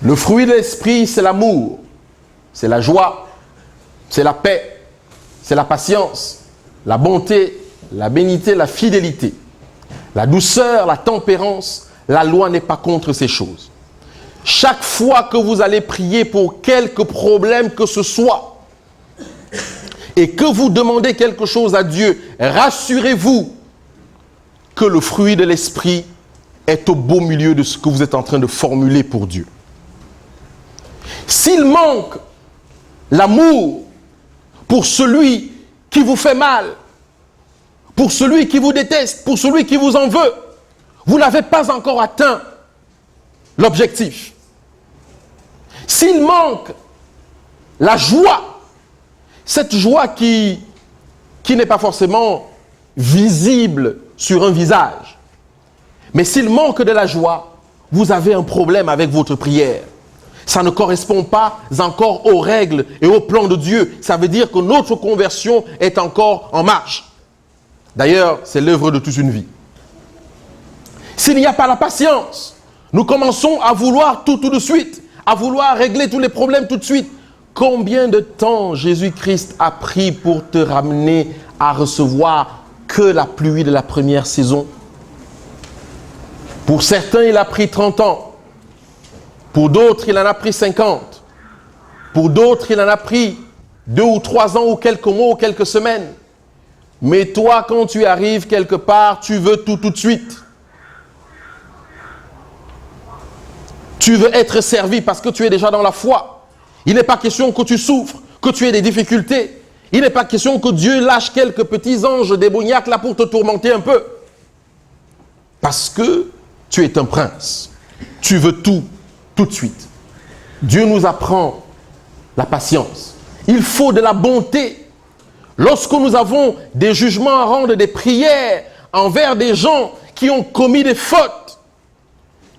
Le fruit de l'esprit, c'est l'amour, c'est la joie, c'est la paix, c'est la patience, la bonté, la bénité, la fidélité, la douceur, la tempérance. La loi n'est pas contre ces choses. Chaque fois que vous allez prier pour quelque problème que ce soit et que vous demandez quelque chose à Dieu, rassurez-vous que le fruit de l'esprit est au beau milieu de ce que vous êtes en train de formuler pour Dieu. S'il manque l'amour pour celui qui vous fait mal, pour celui qui vous déteste, pour celui qui vous en veut, vous n'avez pas encore atteint l'objectif. S'il manque la joie, cette joie qui n'est pas forcément visible sur un visage, mais s'il manque de la joie, vous avez un problème avec votre prière. Ça ne correspond pas encore aux règles et au plan de Dieu. Ça veut dire que notre conversion est encore en marche. D'ailleurs, c'est l'œuvre de toute une vie. S'il n'y a pas la patience, nous commençons à vouloir tout de suite, à vouloir régler tous les problèmes tout de suite. Combien de temps Jésus-Christ a pris pour te ramener à recevoir que la pluie de la première saison? Pour certains, il a pris 30 ans. Pour d'autres, il en a pris 50. Pour d'autres, il en a pris 2 ou 3 ans ou quelques mois ou quelques semaines. Mais toi, quand tu arrives quelque part, tu veux tout de suite. Tu veux être servi parce que tu es déjà dans la foi. Il n'est pas question que tu souffres, que tu aies des difficultés. Il n'est pas question que Dieu lâche quelques petits anges démoniaques là pour te tourmenter un peu. Parce que tu es un prince. Tu veux tout de suite. Dieu nous apprend la patience. Il faut de la bonté. Lorsque nous avons des jugements à rendre, des prières envers des gens qui ont commis des fautes,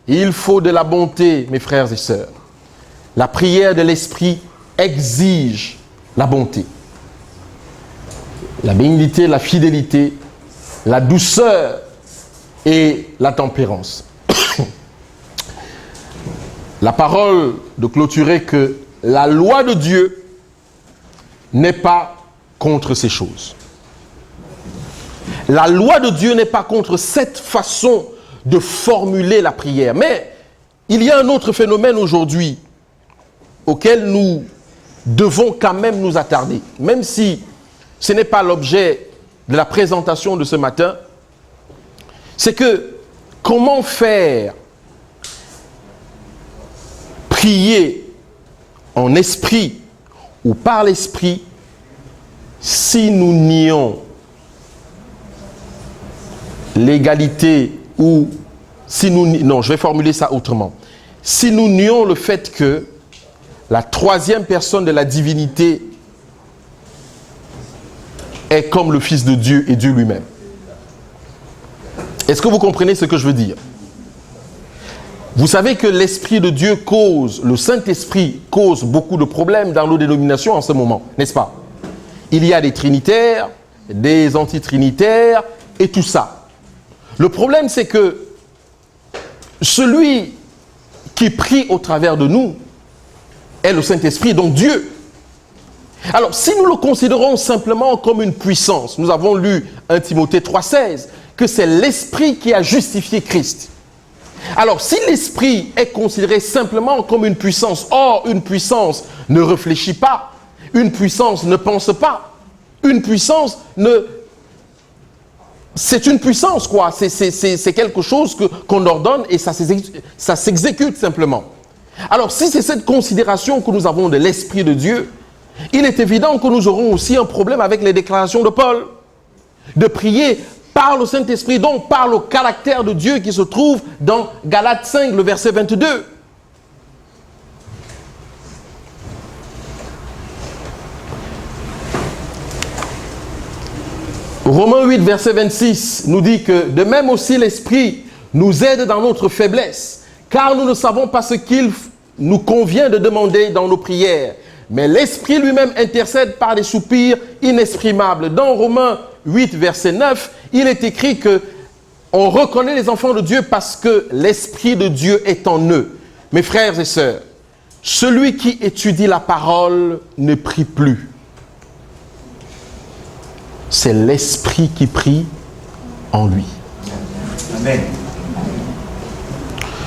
il faut de la bonté, mes frères et sœurs. La prière de l'esprit exige la bonté. La bénignité, la fidélité, la douceur et la tempérance. La parole de clôturer que la loi de Dieu n'est pas contre ces choses. La loi de Dieu n'est pas contre cette façon de formuler la prière. Mais il y a un autre phénomène aujourd'hui auquel nous devons quand même nous attarder. Même si ce n'est pas l'objet de la présentation de ce matin, c'est que comment faire prier en esprit ou par l'esprit si nous nions l'égalité ou si nous... Non, je vais formuler ça autrement. Si nous nions le fait que la troisième personne de la divinité est comme le Fils de Dieu et Dieu lui-même. Est-ce que vous comprenez ce que je veux dire? Vous savez que l'Esprit de Dieu cause, le Saint-Esprit cause beaucoup de problèmes dans nos dénominations en ce moment, n'est-ce pas? Il y a des trinitaires, des antitrinitaires et tout ça. Le problème, c'est que celui qui prie au travers de nous est le Saint-Esprit, donc Dieu. Alors, si nous le considérons simplement comme une puissance, nous avons lu 1 Timothée 3,16, que c'est l'Esprit qui a justifié Christ. Alors, si l'Esprit est considéré simplement comme une puissance, or, une puissance ne réfléchit pas, une puissance ne pense pas, une puissance ne... C'est une puissance, quoi. C'est quelque chose qu'on ordonne et ça s'exécute simplement. Alors, si c'est cette considération que nous avons de l'Esprit de Dieu, il est évident que nous aurons aussi un problème avec les déclarations de Paul. De prier par le Saint-Esprit, donc par le caractère de Dieu qui se trouve dans Galates 5, le verset 22. Romains 8, verset 26 nous dit que de même aussi l'Esprit nous aide dans notre faiblesse, car nous ne savons pas ce qu'il nous convient de demander dans nos prières. Mais l'Esprit lui-même intercède par des soupirs inexprimables. Dans Romains 8, verset 9, il est écrit que on reconnaît les enfants de Dieu parce que l'Esprit de Dieu est en eux. Mes frères et sœurs, celui qui étudie la parole ne prie plus. C'est l'Esprit qui prie en lui. Amen.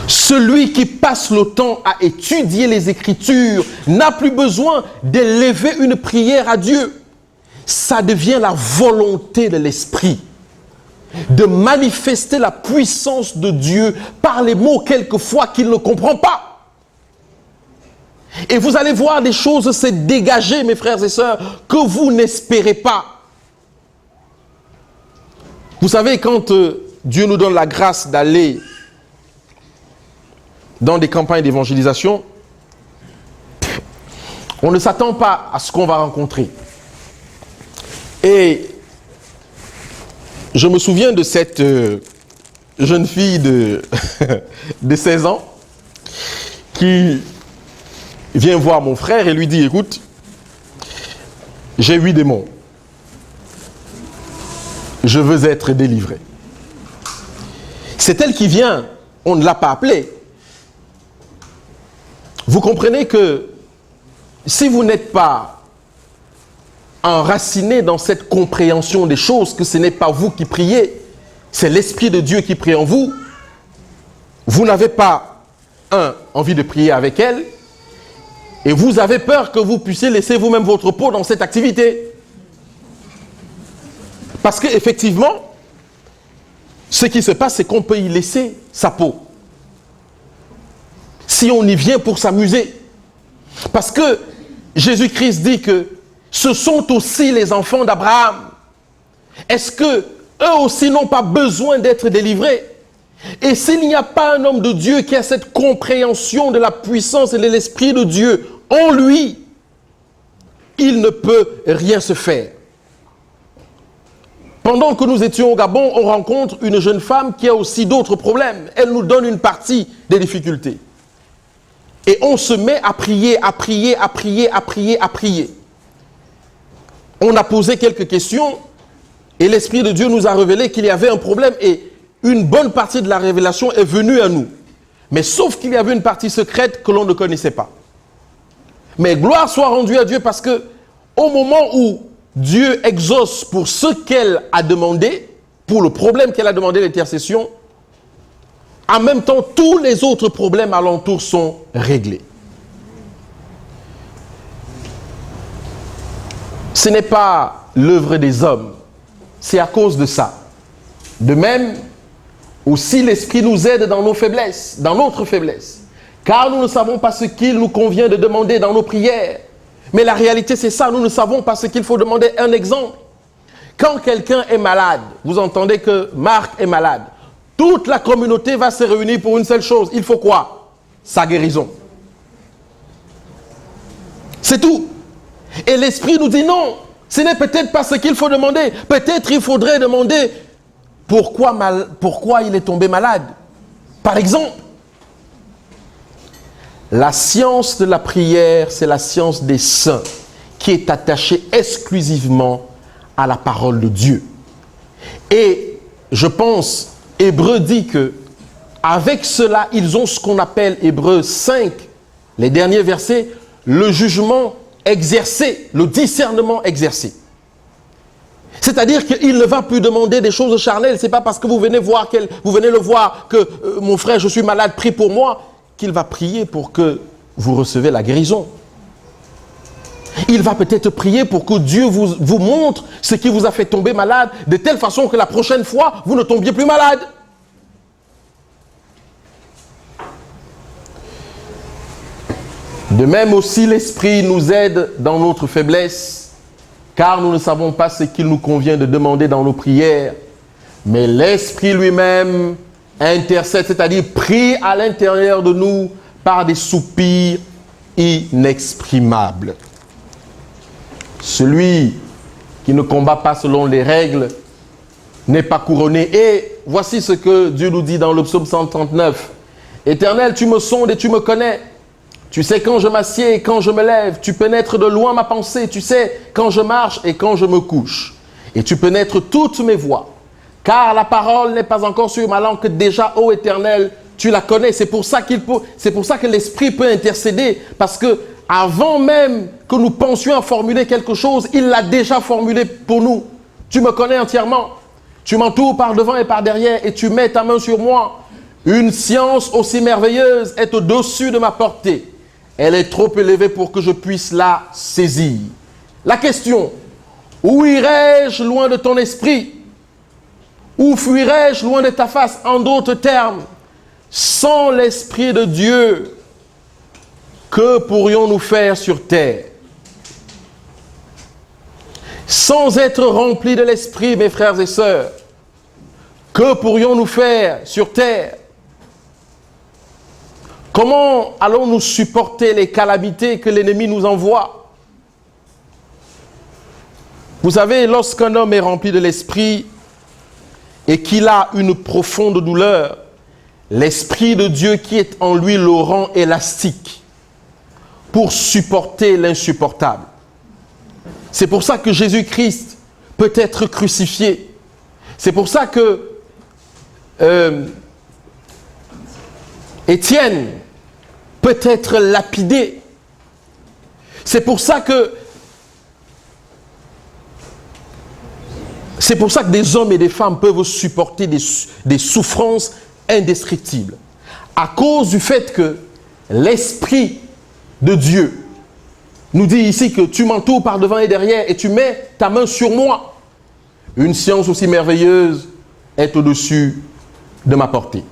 Celui qui passe le temps à étudier les Écritures n'a plus besoin d'élever une prière à Dieu. Ça devient la volonté de l'Esprit de manifester la puissance de Dieu par les mots quelquefois qu'il ne comprend pas. Et vous allez voir des choses se dégager, mes frères et sœurs, que vous n'espérez pas. Vous savez, quand Dieu nous donne la grâce d'aller dans des campagnes d'évangélisation, on ne s'attend pas à ce qu'on va rencontrer. Et je me souviens de cette jeune fille de 16 ans qui vient voir mon frère et lui dit, écoute, j'ai 8 démons. Je veux être délivré. C'est elle qui vient, on ne l'a pas appelée. Vous comprenez que si vous n'êtes pas enraciné dans cette compréhension des choses, que ce n'est pas vous qui priez, c'est l'Esprit de Dieu qui prie en vous, vous n'avez pas, envie de prier avec elle, et vous avez peur que vous puissiez laisser vous-même votre peau dans cette activité. Parce qu'effectivement, ce qui se passe, c'est qu'on peut y laisser sa peau. Si on y vient pour s'amuser. Parce que Jésus-Christ dit que ce sont aussi les enfants d'Abraham. Est-ce que eux aussi n'ont pas besoin d'être délivrés? Et s'il n'y a pas un homme de Dieu qui a cette compréhension de la puissance et de l'Esprit de Dieu en lui, il ne peut rien se faire. Pendant que nous étions au Gabon, on rencontre une jeune femme qui a aussi d'autres problèmes. Elle nous donne une partie des difficultés. Et on se met à prier, à prier, à prier, à prier, à prier. On a posé quelques questions et l'Esprit de Dieu nous a révélé qu'il y avait un problème et une bonne partie de la révélation est venue à nous. Mais sauf qu'il y avait une partie secrète que l'on ne connaissait pas. Mais gloire soit rendue à Dieu parce que au moment où Dieu exauce pour ce qu'elle a demandé, pour le problème qu'elle a demandé l'intercession, en même temps, tous les autres problèmes alentour sont réglés. Ce n'est pas l'œuvre des hommes, c'est à cause de ça. De même, aussi l'Esprit nous aide dans nos faiblesses, dans notre faiblesse. Car nous ne savons pas ce qu'il nous convient de demander dans nos prières. Mais la réalité, c'est ça, nous ne savons pas ce qu'il faut demander. Un exemple, quand quelqu'un est malade, vous entendez que Marc est malade, toute la communauté va se réunir pour une seule chose. Il faut quoi? Sa guérison. C'est tout. Et l'Esprit nous dit non, ce n'est peut-être pas ce qu'il faut demander. Peut-être il faudrait demander pourquoi il est tombé malade. Par exemple, la science de la prière, c'est la science des saints qui est attachée exclusivement à la parole de Dieu. Et je pense, Hébreu dit que avec cela, ils ont ce qu'on appelle, Hébreu 5, les derniers versets, le jugement exercé, le discernement exercé. C'est-à-dire qu'il ne va plus demander des choses charnelles. Ce n'est pas parce que vous venez le voir que mon frère, je suis malade, prie pour moi, qu'il va prier pour que vous recevez la guérison. Il va peut-être prier pour que Dieu vous montre ce qui vous a fait tomber malade, de telle façon que la prochaine fois, vous ne tombiez plus malade. De même aussi, l'Esprit nous aide dans notre faiblesse, car nous ne savons pas ce qu'il nous convient de demander dans nos prières. Mais l'Esprit lui-même intercède, c'est-à-dire prie à l'intérieur de nous par des soupirs inexprimables. Celui qui ne combat pas selon les règles n'est pas couronné. Et voici ce que Dieu nous dit dans le psaume 139. Éternel, tu me sondes et tu me connais. Tu sais quand je m'assieds et quand je me lève. Tu pénètres de loin ma pensée. Tu sais quand je marche et quand je me couche. Et tu pénètres toutes mes voies. Car la parole n'est pas encore sur ma langue que déjà, ô Éternel, tu la connais. C'est pour ça que l'Esprit peut intercéder. Parce que avant même que nous pensions à formuler quelque chose, il l'a déjà formulé pour nous. Tu me connais entièrement. Tu m'entoures par devant et par derrière et tu mets ta main sur moi. Une science aussi merveilleuse est au-dessus de ma portée. Elle est trop élevée pour que je puisse la saisir. La question, où irai-je loin de ton esprit? Où fuirai-je loin de ta face? En d'autres termes, sans l'Esprit de Dieu, que pourrions-nous faire sur terre? Sans être remplis de l'Esprit, mes frères et sœurs, Que pourrions-nous faire sur terre? Comment allons-nous supporter les calamités que l'ennemi nous envoie? Vous savez, lorsqu'un homme est rempli de l'esprit et qu'il a une profonde douleur, l'esprit de Dieu qui est en lui le rend élastique pour supporter l'insupportable. C'est pour ça que Jésus-Christ peut être crucifié. C'est pour ça que Étienne peut être lapidé. C'est pour ça que des hommes et des femmes peuvent supporter des souffrances indescriptibles. À cause du fait que l'Esprit de Dieu nous dit ici que tu m'entoures par devant et derrière et tu mets ta main sur moi. Une science aussi merveilleuse est au-dessus de ma portée.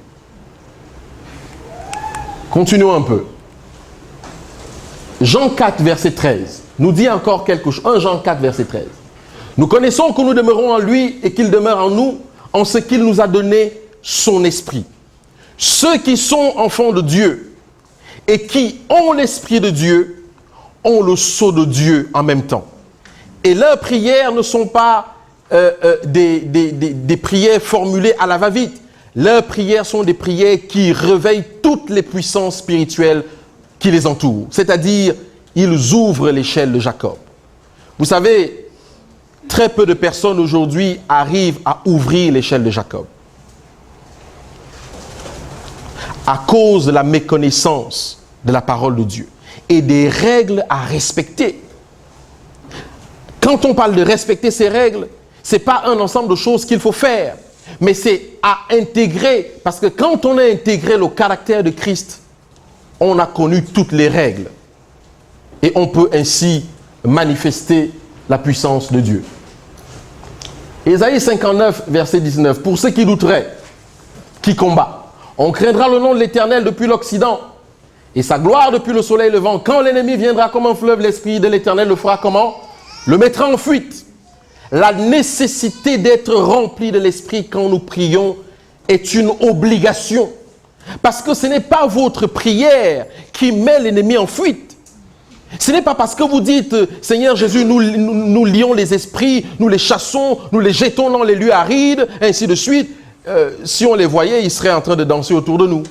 Continuons un peu. Jean 4, verset 13, nous dit encore quelque chose. 1 Jean 4, verset 13. Nous connaissons que nous demeurons en lui et qu'il demeure en nous, en ce qu'il nous a donné son esprit. Ceux qui sont enfants de Dieu et qui ont l'esprit de Dieu ont le sceau de Dieu en même temps. Et leurs prières ne sont pas des prières formulées à la va-vite. Leurs prières sont des prières qui réveillent toutes les puissances spirituelles qui les entourent. C'est-à-dire, ils ouvrent l'échelle de Jacob. Vous savez, très peu de personnes aujourd'hui arrivent à ouvrir l'échelle de Jacob. À cause de la méconnaissance de la parole de Dieu et des règles à respecter. Quand on parle de respecter ces règles, ce n'est pas un ensemble de choses qu'il faut faire, mais c'est à intégrer, parce que quand on a intégré le caractère de Christ, on a connu toutes les règles. Et on peut ainsi manifester la puissance de Dieu. Ésaïe 59, verset 19. Pour ceux qui douteraient, qui combattent, on craindra le nom de l'Éternel depuis l'Occident et sa gloire depuis le soleil levant. Quand l'ennemi viendra comme un fleuve, l'Esprit de l'Éternel le fera comment? Le mettra en fuite. La nécessité d'être rempli de l'Esprit quand nous prions est une obligation. Parce que ce n'est pas votre prière qui met l'ennemi en fuite. Ce n'est pas parce que vous dites, Seigneur Jésus, nous lions les esprits, nous les chassons, nous les jetons dans les lieux arides, ainsi de suite. Si on les voyait, ils seraient en train de danser autour de nous.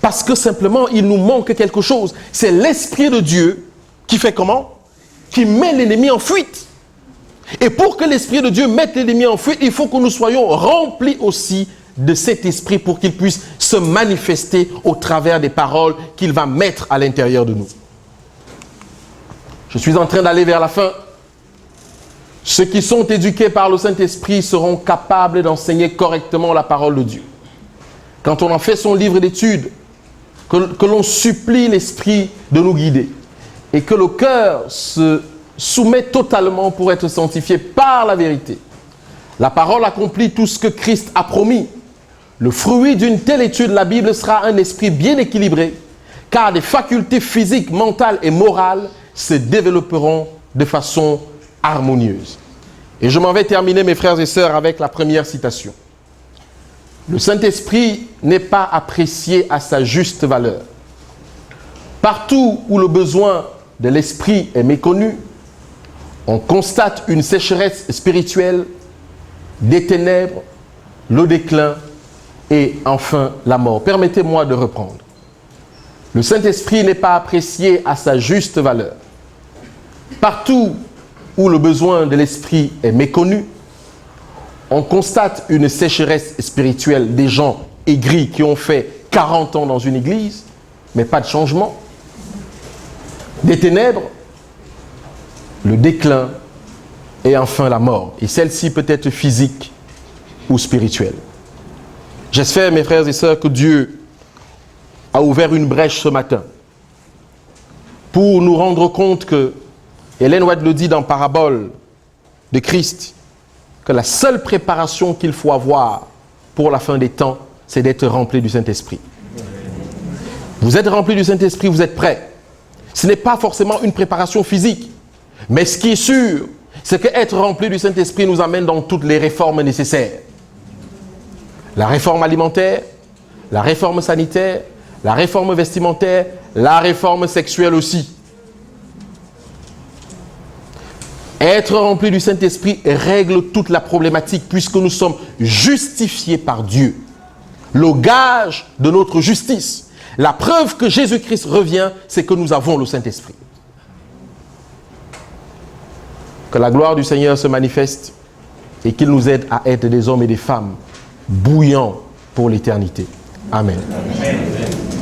Parce que simplement, il nous manque quelque chose. C'est l'Esprit de Dieu qui fait comment? Qui met l'ennemi en fuite. Et pour que l'Esprit de Dieu mette l'ennemi en fuite, il faut que nous soyons remplis aussi de cet esprit pour qu'il puisse se manifester au travers des paroles qu'il va mettre à l'intérieur de nous. Je suis en train d'aller vers la fin. Ceux qui sont éduqués par le Saint-Esprit seront capables d'enseigner correctement la parole de Dieu. Quand on en fait son livre d'études, que l'on supplie l'Esprit de nous guider et que le cœur se soumet totalement pour être sanctifié par la vérité. La parole accomplit tout ce que Christ a promis. Le fruit d'une telle étude, la Bible, sera un esprit bien équilibré, car des facultés physiques, mentales et morales se développeront de façon harmonieuse. Et je m'en vais terminer, mes frères et sœurs, avec la première citation. Le Saint-Esprit n'est pas apprécié à sa juste valeur. Partout où le besoin de l'Esprit est méconnu, on constate une sécheresse spirituelle, des ténèbres, le déclin et enfin la mort. Permettez-moi de reprendre. Le Saint-Esprit n'est pas apprécié à sa juste valeur. Partout où le besoin de l'Esprit est méconnu, on constate une sécheresse spirituelle, des gens aigris qui ont fait 40 ans dans une église, mais pas de changement. Des ténèbres, le déclin et enfin la mort. Et celle-ci peut être physique ou spirituelle. J'espère, mes frères et sœurs, que Dieu a ouvert une brèche ce matin pour nous rendre compte que, Ellen White le dit dans Parabole de Christ, que la seule préparation qu'il faut avoir pour la fin des temps, c'est d'être rempli du Saint-Esprit. Vous êtes rempli du Saint-Esprit, vous êtes prêts. Ce n'est pas forcément une préparation physique. Mais ce qui est sûr, c'est qu'être rempli du Saint-Esprit nous amène dans toutes les réformes nécessaires. La réforme alimentaire, la réforme sanitaire, la réforme vestimentaire, la réforme sexuelle aussi. Être rempli du Saint-Esprit règle toute la problématique puisque nous sommes justifiés par Dieu. Le gage de notre justice, la preuve que Jésus-Christ revient, c'est que nous avons le Saint-Esprit. Que la gloire du Seigneur se manifeste et qu'il nous aide à être des hommes et des femmes bouillants pour l'éternité. Amen. Amen.